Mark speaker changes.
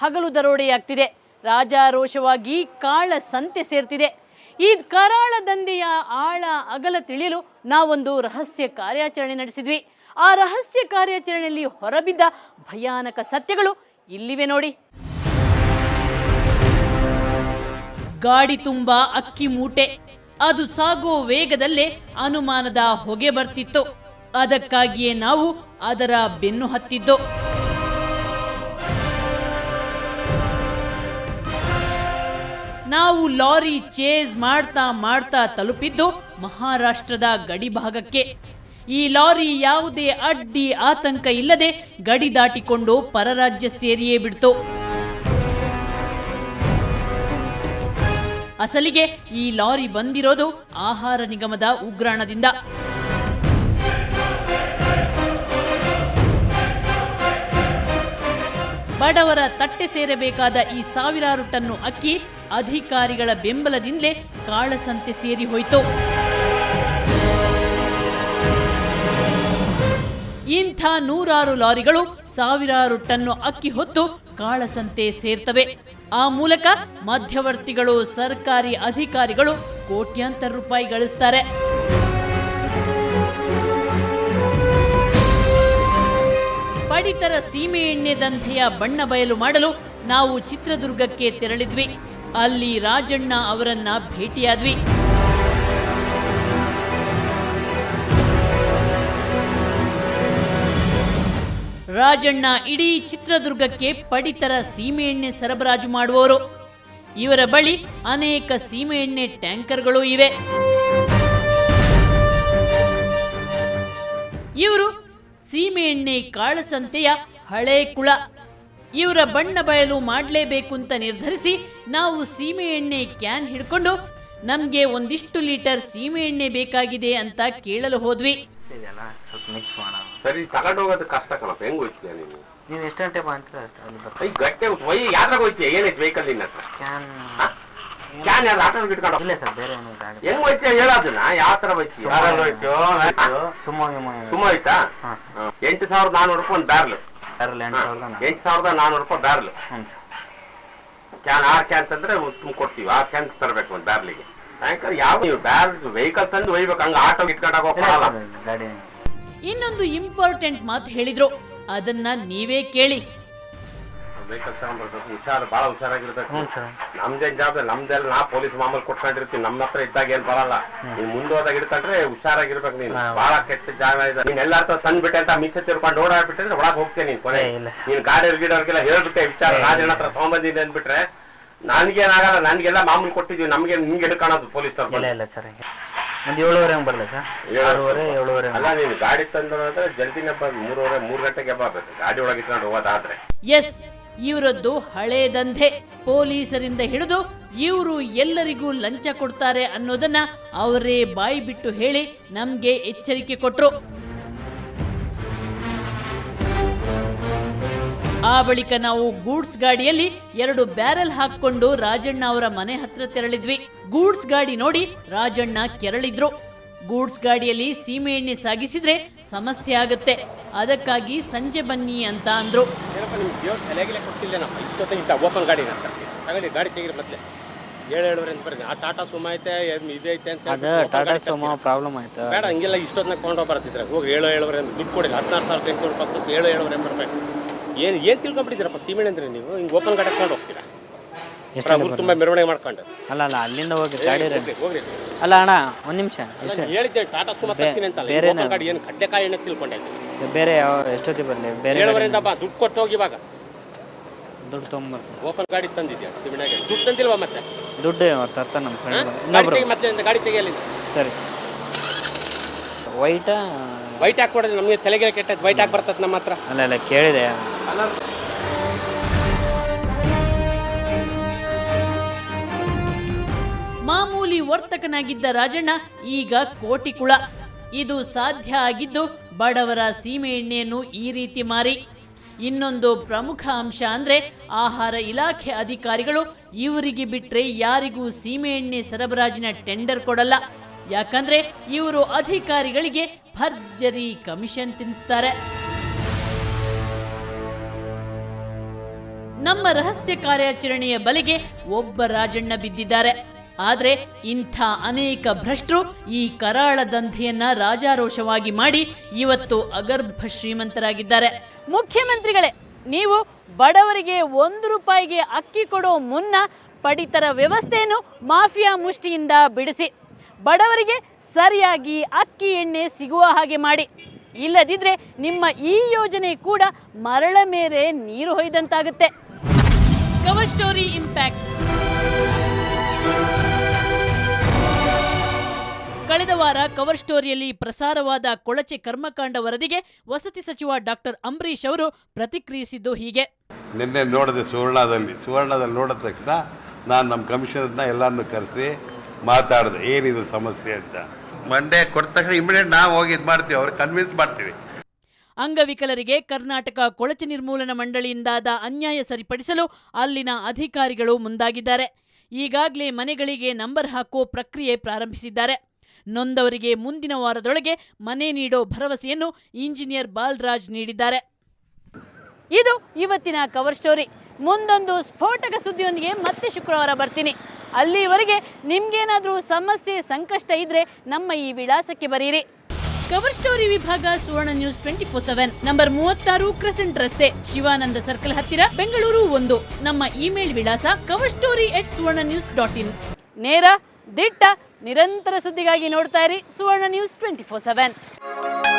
Speaker 1: ಹಗಲು ದರೋಡೆಯಾಗ್ತಿದೆ. ರಾಜಾರೋಷವಾಗಿ ಕಾಳ ಸಂತೆ ಸೇರ್ತಿದೆ. ಈ ಕರಾಳ ದಂಧೆಯ ಆಳ ಅಗಲ ತಿಳಿಯಲು ನಾವೊಂದು ರಹಸ್ಯ ಕಾರ್ಯಾಚರಣೆ ನಡೆಸಿದ್ವಿ. ಆ ರಹಸ್ಯ ಕಾರ್ಯಾಚರಣೆಯಲ್ಲಿ ಹೊರಬಿದ್ದ ಭಯಾನಕ ಸತ್ಯಗಳು ಇಲ್ಲಿವೆ ನೋಡಿ. ಗಾಡಿ ತುಂಬಾ ಅಕ್ಕಿ ಮೂಟೆ. ಅದು ಸಾಗೋ ವೇಗದಲ್ಲೇ ಅನುಮಾನದ ಹೊಗೆ ಬರ್ತಿತ್ತು. ಅದಕ್ಕಾಗಿಯೇ ನಾವು ಅದರ ಬೆನ್ನು ಹತ್ತಿದ್ದು. ನಾವು ಲಾರಿ ಚೇಸ್ ಮಾಡ್ತಾ ತಲುಪಿದ್ದು ಮಹಾರಾಷ್ಟ್ರದ ಗಡಿ ಭಾಗಕ್ಕೆ. ಈ ಲಾರಿ ಯಾವುದೇ ಅಡ್ಡಿ ಆತಂಕ ಇಲ್ಲದೆ ಗಡಿ ದಾಟಿಕೊಂಡು ಪರರಾಜ್ಯ ಸೇರಿಯೇ ಬಿಡ್ತು. ಅಸಲಿಗೆ ಈ ಲಾರಿ ಬಂದಿರೋದು ಆಹಾರ ನಿಗಮದ ಉಗ್ರಾಣದಿಂದ. ಬಡವರ ತಟ್ಟೆ ಸೇರಬೇಕಾದ ಈ ಸಾವಿರಾರು ಟನ್ನು ಅಕ್ಕಿ ಅಧಿಕಾರಿಗಳ ಬೆಂಬಲದಿಂದಲೇ ಕಾಳಸಂತೆ ಸೇರಿ ಹೋಯಿತು. ಇಂಥ ನೂರಾರು ಲಾರಿಗಳು ಸಾವಿರಾರು ಟನ್ನು ಅಕ್ಕಿ ಹೊತ್ತು ಕಾಳಸಂತೆ ಸೇರ್ತವೆ. ಆ ಮೂಲಕ ಮಧ್ಯವರ್ತಿಗಳು, ಸರ್ಕಾರಿ ಅಧಿಕಾರಿಗಳು ಕೋಟ್ಯಾಂತರ ರೂಪಾಯಿ ಗಳಿಸ್ತಾರೆ. ಪಡಿತರ ಸೀಮೆ ಎಣ್ಣೆ ದಂಧೆಯ ಬಣ್ಣ ಬಯಲು ಮಾಡಲು ನಾವು ಚಿತ್ರದುರ್ಗಕ್ಕೆ ತೆರಳಿದ್ವಿ. ಅಲ್ಲಿ ರಾಜಣ್ಣ ಅವರನ್ನ ಭೇಟಿಯಾದ್ವಿ. ರಾಜಣ್ಣ ಇಡೀ ಚಿತ್ರದುರ್ಗಕ್ಕೆ ಪಡಿತರ ಸೀಮೆ ಎಣ್ಣೆ ಸರಬರಾಜು ಮಾಡುವವರು. ಇವರ ಬಳಿ ಅನೇಕ ಸೀಮೆ ಎಣ್ಣೆ ಟ್ಯಾಂಕರ್ಗಳು ಇವೆ. ಇವರು ಸೀಮೆ ಎಣ್ಣೆ ಕಾಳಸಂತೆಯ ಹಳೆ ಕುಳ. ಇವರ ಬಣ್ಣ ಬಯಲು ಮಾಡಲೇಬೇಕು ಅಂತ ನಿರ್ಧರಿಸಿ ನಾವು ಸೀಮೆ ಎಣ್ಣೆ ಕ್ಯಾನ್ ಹಿಡ್ಕೊಂಡು ನಮ್ಗೆ ಒಂದಿಷ್ಟು ಲೀಟರ್ ಸೀಮೆ ಎಣ್ಣೆ ಬೇಕಾಗಿದೆ ಅಂತ ಕೇಳಲು ಹೋದ್ವಿ.
Speaker 2: ಸರಿ ತಗೊಂಡು ಹೋಗೋದು ಕಷ್ಟ ಕಣಪ್ಪ. ಹೆಂಗ್ ಹೋಯ್ತೀಯ ನೀನು?
Speaker 3: ನೀವು ಎಷ್ಟು ಗಂಟೆ
Speaker 2: ಗಟ್ಟೆ ಯಾವ್ದಾಗ ಹೋಯ್ತೀಯ? ಏನೈತಿ ವೆಹಿಕಲ್ ನಿನ್ನ ಹತ್ರ? ಕ್ಯಾನ್ ಯಾರು ಆಟೋ ಇಟ್ಕೊಂಡು?
Speaker 3: ಇಲ್ಲ ಸರ್, ಬೇರೆ
Speaker 2: ಹೆಂಗ್ ಹೋಯ್ತೀಯ ಹೇಳೋದನ್ನ? ಯಾವ ತರ ಹೋಯ್ತೀಯ? ಸುಮ್ಮ ಆಯ್ತಾ? 8,400 ರೂಪಾಯಿ ಒಂದು ಬ್ಯಾರ್ಲ್. 8,400 ರೂಪಾಯಿ ಬ್ಯಾರ್ಲ್. ಕ್ಯಾನ್ 6 ಕ್ಯಾನ್ ತಂದ್ರೆ ತುಂಬ ಕೊಡ್ತೀವಿ. 6 ಕ್ಯಾನ್ ತರಬೇಕು ಒಂದು ಬ್ಯಾರ್ಲಿಗೆ. ಟ್ಯಾಂಕರ್ ಯಾವ ನೀವು ಬ್ಯಾರ್ ವೆಹಿಕಲ್ ತಂದು ಒಯ್ಬೇಕು, ಹಂಗ ಆಟೋ ಇಟ್ಕೊಂಡಾಗ ಹೋಗಲ್ಲ.
Speaker 1: ಇನ್ನೊಂದು ಇಂಪಾರ್ಟೆಂಟ್ ಮಾತು ಹೇಳಿದ್ರು, ಅದನ್ನ ನೀವೇ ಕೇಳಿ.
Speaker 2: ವೆಹಿಕಲ್ ತಗೊಂಡ್ಬರ್ಬೇಕು, ಹುಷಾರು, ಬಹಳ ಹುಷಾರಾಗಿರ್ಬೇಕು. ನಮ್ದೇನ್ ಜವಾಬ್ದಾರಿ, ನಮ್ದೆಲ್ಲ ನಾ ಪೊಲೀಸ್ ಮಾಮೂಲಿ ಕೊಟ್ಕೊಂಡಿರ್ತೀವಿ. ನಮ್ಮ ಹತ್ರ ಇದ್ದಾಗ ಏನ್ ಬರಲ್ಲ. ನೀನ್ ಮುಂದೆ ಹೋದಾಗ ಇಡ್ಕೊಂಡ್ರೆ ಹುಷಾರಾಗಿರ್ಬೇಕು. ನೀನು ಬಹಳ ಕೆಟ್ಟ ಜಾಗ ಇದೆ. ನೀನ್ ಎಲ್ಲಾರ ತಂದ್ಬಿಟ್ಟೆ ಅಂತ ಮೀಸೆ ತಿರ್ಕೊಂಡು ಓಡಾಡ್ಬಿಟ್ರೆ ಒಳಗೆ ಹೋಗ್ತೇನೆ. ನೀನ್ ಕೊನೆ ನೀನ್ ಗಾಡಿ ಗಿಡವ್ರಿಗೆಲ್ಲ ಹೇಳ್ಬಿಟ್ಟೆ ವಿಚಾರ, ರಾಜಣ್ಣ ಹತ್ರ ತಗೊಂಡ್ಬಂದಿದ್ದೆ ಅಂದ್ಬಿಟ್ರೆ ನನ್ಗೇನಾಗಲ್ಲ. ನನ್ಗೆಲ್ಲ ಮಾಮೂಲಿ ಕೊಟ್ಟಿದ್ವಿ. ನಮ್ಗೆ ನಿಮ್ಗೆ ಹಿಡ್ಕೊಳ್ಳೋದು ಪೊಲೀಸ್ ಅವ್ರು.
Speaker 3: ಇಲ್ಲ ಸರ್, ಒಂದು 7:30 ಬರಲ್ಲ ಸರ್. 7:30
Speaker 2: ಅಲ್ಲ, ನೀನು ಗಾಡಿ ತಂದ್ರೆ ಜಲ್ದಿನೇ ಬಂದು 3 ಗಂಟೆಗೆ ಬರ್ಬೇಕು ಗಾಡಿ ಒಳಗೆ ಇಟ್ಕೊಂಡು ಹೋಗೋದಾದ್ರೆ.
Speaker 1: ಎಸ್, ಇವರದ್ದು ಹಳೆ ದಂಧೆ. ಪೊಲೀಸರಿಂದ ಹಿಡಿದು ಇವರು ಎಲ್ಲರಿಗೂ ಲಂಚ ಕೊಡ್ತಾರೆ ಅನ್ನೋದನ್ನ ಅವರೇ ಬಾಯಿ ಬಿಟ್ಟು ಹೇಳಿ ನಮ್ಗೆ ಎಚ್ಚರಿಕೆ ಕೊಟ್ರು. ಆ ಬಳಿಕ ನಾವು ಗೂಡ್ಸ್ ಗಾಡಿಯಲ್ಲಿ 2 ಬ್ಯಾರೆಲ್ ಹಾಕೊಂಡು ರಾಜಣ್ಣ ಅವರ ಮನೆ ಹತ್ರ ತೆರಳಿದ್ವಿ. ಗೂಡ್ಸ್ ಗಾಡಿ ನೋಡಿ ರಾಜಣ್ಣ ಕೆರಳಿದ್ರು. ಗೂಡ್ಸ್ ಗಾಡಿಯಲ್ಲಿ ಸೀಮೆ ಎಣ್ಣೆ ಸಾಗಿಸಿದ್ರೆ ಸಮಸ್ಯೆ ಆಗುತ್ತೆ, ಅದಕ್ಕಾಗಿ ಸಂಜೆ ಬನ್ನಿ ಅಂತ ಅಂದ್ರು.
Speaker 2: ಓಪನ್ ಗಾಡಿ ಗಾಡಿ ತೆಗಿರಿ ಮತ್ತೆ 7:30 ಅಂತ ಬರ್ರಿ. ಆ ಟಾಟಾ ಸುಮ ಐತೆ ಇದೈತೆ ಅಂತ
Speaker 3: ಟಾಟಾ ಸುಮ ಪ್ರಾಬ್ಲಮ್ ಆಯ್ತು.
Speaker 2: ಬೇಡ, ಹಂಗೆಲ್ಲ ಇಷ್ಟೊತ್ತಿನಾಗ ತೊಗೊಂಡು ಬರ್ತಿದ್ರೆ ಹೋಗಿ 7:30 ಅಂತ ದುಡ್ಡು ಕೊಡಿ. 16,800 ರೂಪಾಯಿ ಕೊಟ್ಟು 7:30 ಬರ್ಬೇಕು. ಏನು ತಿಳ್ಕೊಂಡ್ಬಿಟ್ಟಿದ್ದೀರಪ್ಪ ಸೀಮೆಣ್ಣೆ ಅಂದ್ರೆ ನೀವು? ಹಿಂಗೆ ಓಪನ್ ಗಾಡಿ ತಗೊಂಡು ಹೋಗ್ತೀರಾ? ತುಂಬಾ ಮೆರವಣಿಗೆ ಮಾಡ್ಕೊಂಡು
Speaker 3: ಅಲ್ಲ ಅಲ್ಲಿಂದ ಹೋಗಿ ಗಾಡಿ
Speaker 2: ಹೋಗ್ರಿ.
Speaker 3: ಅಲ್ಲ ಅಣ್ಣ, ಒಂದು ನಿಮಿಷ
Speaker 2: ಹೇಳಿದ್ದೆ ಟಾಟಾ ಸುಮ ತರ್ತೀನಿ ಅಂತ. ಓಪನ್ ಗಾಡಿ ಏನು ಕಡ್ಡೆಕಾಯಿ ಎಣ್ಣೆ ತಿಳ್ಕೊಂಡೆ.
Speaker 3: ಬೇರೆ ಯಾವ ಎಷ್ಟೊತ್ತಿಗೆ ಬರಲಿ? ಬೇರೆ
Speaker 2: 7:30 ಬಾ, ದುಡ್ಡು ಕೊಟ್ಟು ಹೋಗಿ. ಇವಾಗ
Speaker 3: ದುಡ್ಡು ತೊಗೊಂಬರ್ತೀನಿ.
Speaker 2: ಓಪನ್ ಗಾಡಿ ತಂದಿದ್ಯಾ ಸೀಮೆಣ್ಣೆಗೆ? ದುಡ್ಡು ತಂದಿಲ್ವಾ? ಮತ್ತೆ
Speaker 3: ದುಡ್ಡು ತರ್ತಾನೆ ನಮ್ಮ
Speaker 2: ಫ್ರೆಂಡ್. ಮತ್ತೆ ಗಾಡಿ ತೆಗಿಯಲ್ಲ.
Speaker 3: ಸರಿ,
Speaker 2: ವೈಟ್ ಹಾಕೊಡೋದು ನಮಗೆ ತಲೆಗೆ ಕೆಟ್ಟದ್ದು. ವೈಟ್ ಹಾಕಿ ಬರ್ತದೆ ನಮ್ಮ ಹತ್ರ.
Speaker 3: ಅಲ್ಲ ಕೇಳಿದೆ.
Speaker 1: ಮಾಮೂಲಿ ವರ್ತಕನಾಗಿದ್ದ ರಾಜಣ್ಣ ಈಗ ಕೋಟಿ ಕುಳ. ಇದು ಸಾಧ್ಯ ಆಗಿದ್ದು ಬಡವರ ಸೀಮೆ ಎಣ್ಣೆಯನ್ನು ಈ ರೀತಿ ಮಾರಿ. ಇನ್ನೊಂದು ಪ್ರಮುಖ ಅಂಶ ಅಂದ್ರೆ ಆಹಾರ ಇಲಾಖೆ ಅಧಿಕಾರಿಗಳು ಇವರಿಗೆ ಬಿಟ್ರೆ ಯಾರಿಗೂ ಸೀಮೆ ಎಣ್ಣೆ ಸರಬರಾಜಿನ ಟೆಂಡರ್ ಕೊಡಲ್ಲ. ಯಾಕಂದ್ರೆ ಇವರು ಅಧಿಕಾರಿಗಳಿಗೆ ಭರ್ಜರಿ ಕಮಿಷನ್ ತಿನ್ನಿಸ್ತಾರೆ. ನಮ್ಮ ರಹಸ್ಯ ಕಾರ್ಯಾಚರಣೆಯ ಬಲೆಗೆ ಒಬ್ಬ ರಾಜಣ್ಣ ಬಿದ್ದಿದ್ದಾರೆ. ಆದ್ರೆ ಇಂಥ ಅನೇಕ ಭ್ರಷ್ಟರು ಈ ಕರಾಳ ದಂಧೆಯನ್ನ ರಾಜಾರೋಷವಾಗಿ ಮಾಡಿ ಇವತ್ತು ಅಗರ್ಭ ಶ್ರೀಮಂತರಾಗಿದ್ದಾರೆ. ಮುಖ್ಯಮಂತ್ರಿಗಳೇ, ನೀವು ಬಡವರಿಗೆ 1 ರೂಪಾಯಿಗೆ ಅಕ್ಕಿ ಕೊಡೋ ಮುನ್ನ ಪಡಿತರ ವ್ಯವಸ್ಥೆಯನ್ನು ಮಾಫಿಯಾ ಮುಷ್ಟಿಯಿಂದ ಬಿಡಿಸಿ ಬಡವರಿಗೆ ಸರಿಯಾಗಿ ಅಕ್ಕಿ ಎಣ್ಣೆ ಸಿಗುವ ಹಾಗೆ ಮಾಡಿ. ಇಲ್ಲದಿದ್ರೆ ನಿಮ್ಮ ಈ ಯೋಜನೆ ಕೂಡ ಮರಳ ಮೇಲೆ ನೀರು ಹೊಯ್ದಂತಾಗುತ್ತೆ. Cover story impact. ಕಳೆದ ವಾರ ಕವರ್ ಸ್ಟೋರಿಯಲ್ಲಿ ಪ್ರಸಾರವಾದ ಕೊಳಚೆ ಕರ್ಮಕಾಂಡ ವರದಿಗೆ ವಸತಿ ಸಚಿವ ಡಾಕ್ಟರ್ ಅಂಬರೀಶ್ ಅವರು ಪ್ರತಿಕ್ರಿಯಿಸಿದ್ದು ಹೀಗೆ.
Speaker 4: ನಿನ್ನೆ ನೋಡಿದೆ ಸುವರ್ಣದಲ್ಲಿ ನೋಡಿದ ತಕ್ಷಣ ನಾನು ನಮ್ಮ ಕಮಿಷನರ್ನ ಎಲ್ಲರನ್ನು ಕರೆಸಿ ಮಾತಾಡಿದೆ, ಏನಿದು ಸಮಸ್ಯೆ ಅಂತ. ಮಂಡೇ ಕೊಟ್ಟ ತಕ್ಷಣ ಇಮಿಡಿಯೇಟ್ ನಾವು ಹೋಗಿ ಇದು ಮಾಡ್ತೀವಿ, ಅವ್ರಿಗೆ ಕನ್ವಿನ್ಸ್ ಮಾಡ್ತೀವಿ.
Speaker 1: ಅಂಗವಿಕಲರಿಗೆ ಕರ್ನಾಟಕ ಕೊಳಚೆ ನಿರ್ಮೂಲನಾ ಮಂಡಳಿಯಿಂದಾದ ಅನ್ಯಾಯ ಸರಿಪಡಿಸಲು ಅಲ್ಲಿನ ಅಧಿಕಾರಿಗಳು ಮುಂದಾಗಿದ್ದಾರೆ. ಈಗಾಗಲೇ ಮನೆಗಳಿಗೆ ನಂಬರ್ ಹಾಕುವ ಪ್ರಕ್ರಿಯೆ ಪ್ರಾರಂಭಿಸಿದ್ದಾರೆ. ನೊಂದವರಿಗೆ ಮುಂದಿನ ವಾರದೊಳಗೆ ಮನೆ ನೀಡೋ ಭರವಸೆಯನ್ನು ಇಂಜಿನಿಯರ್ ಬಾಲರಾಜ್ ನೀಡಿದ್ದಾರೆ. ಇದು ಇವತ್ತಿನ ಕವರ್ ಸ್ಟೋರಿ. ಮುಂದೊಂದು ಸ್ಫೋಟಕ ಸುದ್ದಿಯೊಂದಿಗೆ ಮತ್ತೆ ಶುಕ್ರವಾರ ಬರ್ತೀನಿ. ಅಲ್ಲಿವರೆಗೆ ನಿಮ್ಗೇನಾದ್ರೂ ಸಮಸ್ಯೆ ಸಂಕಷ್ಟ ಇದ್ರೆ ನಮ್ಮ ಈ ವಿಳಾಸಕ್ಕೆ ಬರೀರಿ. ಕವರ್ ಸ್ಟೋರಿ ವಿಭಾಗ ಸುವರ್ಣ ನ್ಯೂಸ್ 24/7, ನಂಬರ್ 36 ಕ್ರೆಸೆಂಟ್ ರಸ್ತೆ, ಶಿವಾನಂದ ಸರ್ಕಲ್ ಹತ್ತಿರ, ಬೆಂಗಳೂರು 1. ನಮ್ಮ ಇಮೇಲ್ ವಿಳಾಸ coverstory@suvarnanews.in. ನೇರ, ದಿಟ್ಟ, ನಿರಂತರ ಸುದ್ದಿಗಾಗಿ ನೋಡ್ತಾ ಇರಿ ಸುವರ್ಣ ನ್ಯೂಸ್ 24/7.